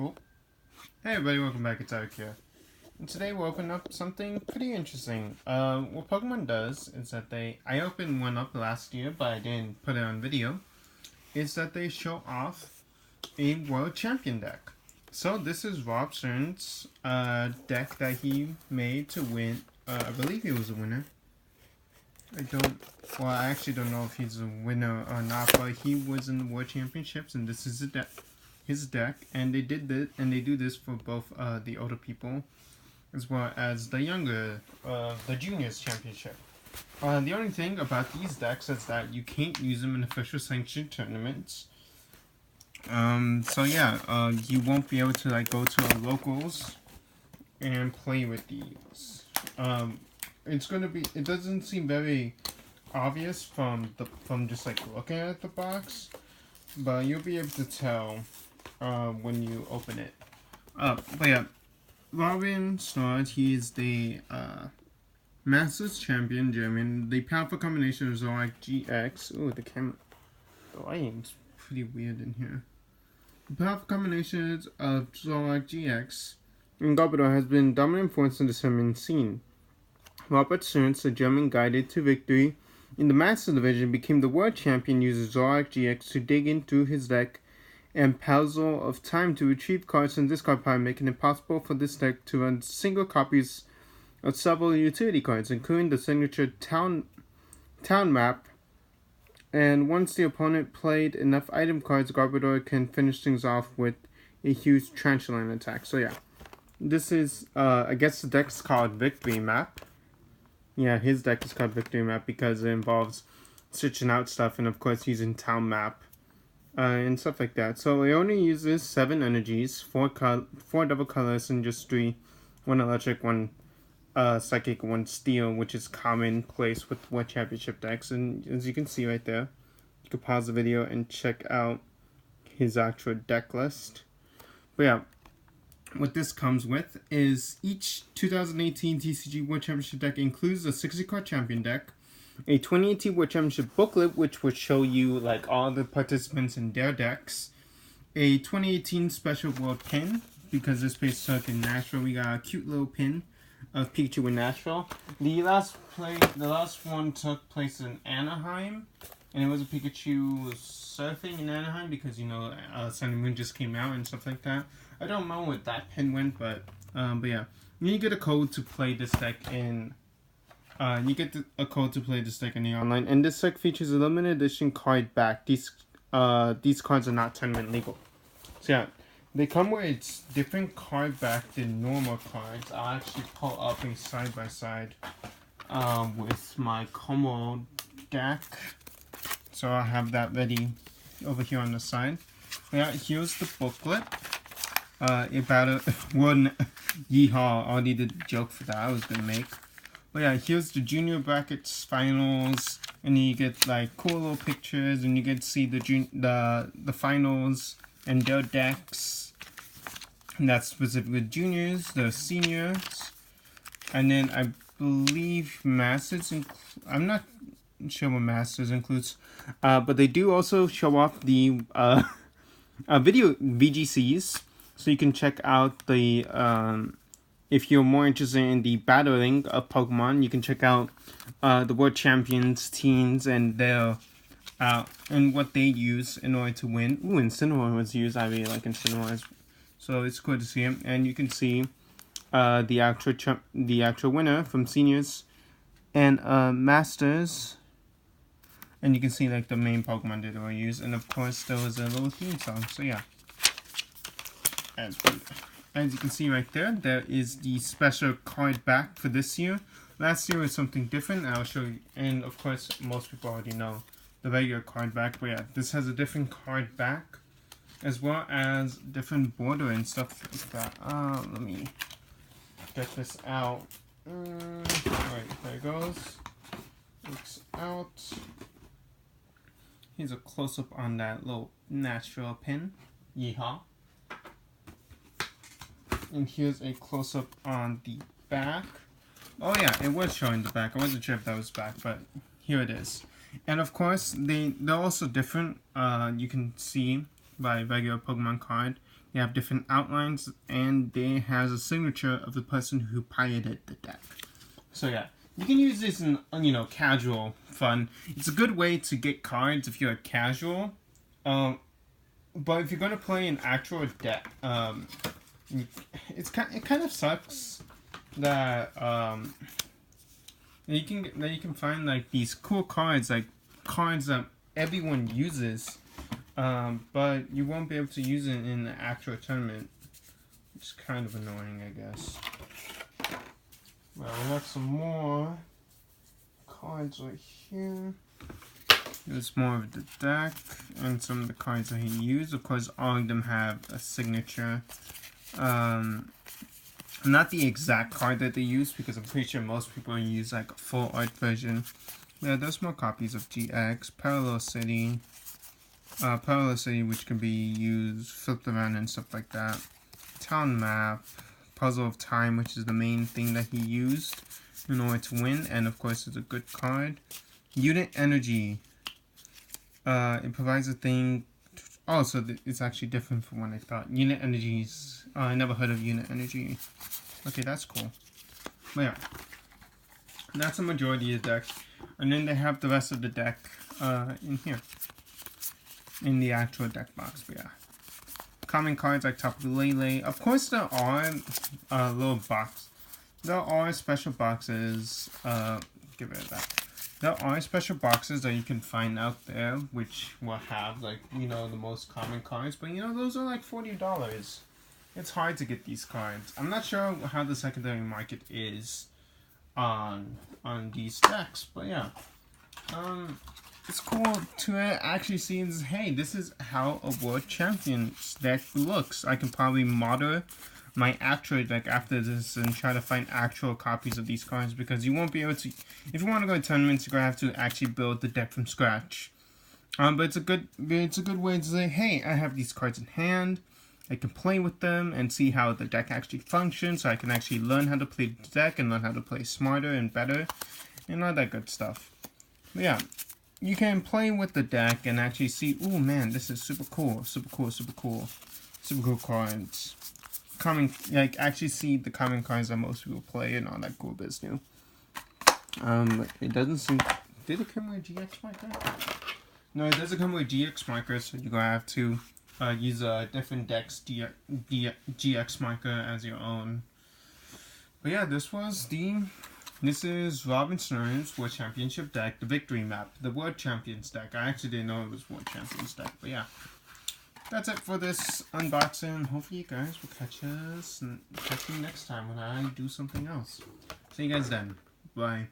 Oh. Hey everybody, welcome back, it's Eric here. And today we'll open up something pretty interesting. What Pokemon does is that I opened one up last year, but I didn't put it on video, is that they show off a World Champion deck. So this is Rob Stern's deck that he made to win, I believe he was a winner. I actually don't know if he's a winner or not, but he was in the World Championships, and this is his deck, and they do this for both the older people as well as the younger, the juniors championship. The only thing about these decks is that you can't use them in official sanctioned tournaments. So yeah, you won't be able to go to our locals and play with these. It doesn't seem very obvious from just looking at the box, but you'll be able to tell when you open it up. But yeah, Robin Snard, he's the Masters Champion German. The powerful combination of Zoroark GX. Oh, the lighting's pretty weird in here. The powerful combinations of Zoroark GX and Gropuis has been dominant force in the tournament scene. Robert Stearns, the German guided to victory in the Master Division, became the world champion using Zoroark GX to dig in through his deck and puzzle of time to retrieve cards and discard pile, making it possible for this deck to run single copies of several utility cards, including the signature town map. And once the opponent played enough item cards, Gropuis can finish things off with a huge Tranchaline attack. So yeah, this is I guess the deck's called Victory Map. Yeah, his deck is called Victory Map because it involves switching out stuff and of course using town map and stuff like that. So it only uses 7 energies, 4 double colors, and just 3. 1 electric, 1 psychic, 1 steel, which is commonplace with World Championship decks. And as you can see right there, you can pause the video and check out his actual deck list. But yeah, what this comes with is each 2018 TCG World Championship deck includes a 60-card champion deck, a 2018 World Championship booklet, which would show you all the participants in their decks, a 2018 special world pin, because this place took in Nashville. We got a cute little pin of Pikachu in Nashville. The last one took place in Anaheim, and it was a Pikachu surfing in Anaheim because Sun and Moon just came out and stuff like that. I don't know what that pin went, but yeah, you get a code to play this deck in. You get a code to play this deck in the online, and this deck features a limited edition card back. These cards are not tournament legal. So yeah, they come with different card back than normal cards. I'll actually pull up a side by side with my Como deck, so I have that ready over here on the side. Yeah, here's the booklet. About one yeehaw, I already did a joke for that I was gonna make. But yeah, here's the junior brackets finals, and you get cool little pictures, and you get to see the finals and their decks. And that's specific with juniors, the seniors, and then I believe Masters. I'm not sure what Masters includes, but they do also show off the video VGCs. So you can check out the, if you're more interested in the battling of Pokemon, you can check out the World Champions teams and their, and what they use in order to win. Ooh, Incineroar was used. I really like Incineroar. So it's cool to see him. And you can see the actual winner from seniors and Masters. And you can see the main Pokemon that they were used. And of course there was a little theme song. So yeah. As you can see right there, there is the special card back for this year. Last year was something different. I'll show you, and of course most people already know the regular card back, but yeah, this has a different card back as well as different border and stuff like that. Let me get this out. Alright, there it goes. Looks out. Here's a close-up on that little Nashville pin. Yeehaw. And here's a close-up on the back. Oh yeah, it was showing the back. I wasn't sure if that was back, but here it is. And of course, they're also different. You can see by regular Pokemon card. They have different outlines, and they has a signature of the person who piloted the deck. So yeah, you can use this in, you know, casual fun. It's a good way to get cards if you're casual. But if you're gonna play an actual deck, it kind of sucks that you can find like these cool cards, like cards that everyone uses, but you won't be able to use it in the actual tournament. It's kind of annoying, I guess. Well, we got some more cards right here. There's more of the deck and some of the cards that he used. Of course, all of them have a signature. Not the exact card that they use, because I'm pretty sure most people use like a full art version. Yeah, there's more copies of GX, Parallel City, which can be used, flipped around and stuff like that. Town Map, Puzzle of Time, which is the main thing that he used in order to win, and of course it's a good card. Unit Energy. It provides a thing. Oh, so it's actually different from what I thought. Unit Energies. I never heard of Unit Energy. Okay, that's cool. But yeah, that's the majority of the deck. And then they have the rest of the deck in here. In the actual deck box, but yeah. Common cards like Tapu Lele. Of course there are little box. There are special boxes. Give it that. There are special boxes that you can find out there, which will have, like, you know, the most common cards. But, you know, those are like $40. It's hard to get these cards. I'm not sure how the secondary market is on these decks. But, yeah. It's cool to actually see, hey, this is how a World Champions deck looks. I can probably model my actual deck after this and try to find actual copies of these cards, because you won't be able to, if you want to go to tournaments, you're going to have to actually build the deck from scratch. But it's a good way to say, hey, I have these cards in hand, I can play with them and see how the deck actually functions, so I can actually learn how to play the deck and learn how to play smarter and better and all that good stuff. But yeah, you can play with the deck and actually see, oh man, this is super cool cards. Actually see the common cards that most people play and all that cool business. It doesn't seem. Did it come with a GX marker? No, it doesn't come with a GX marker, so you're gonna have to use a different deck's GX marker as your own. But yeah, this is Robin Snurren's World Championship deck, the Victory Map, the World Champions deck. I actually didn't know it was World Champions deck, but yeah. That's it for this unboxing. Hopefully you guys will catch me next time when I do something else. See you guys then. Bye.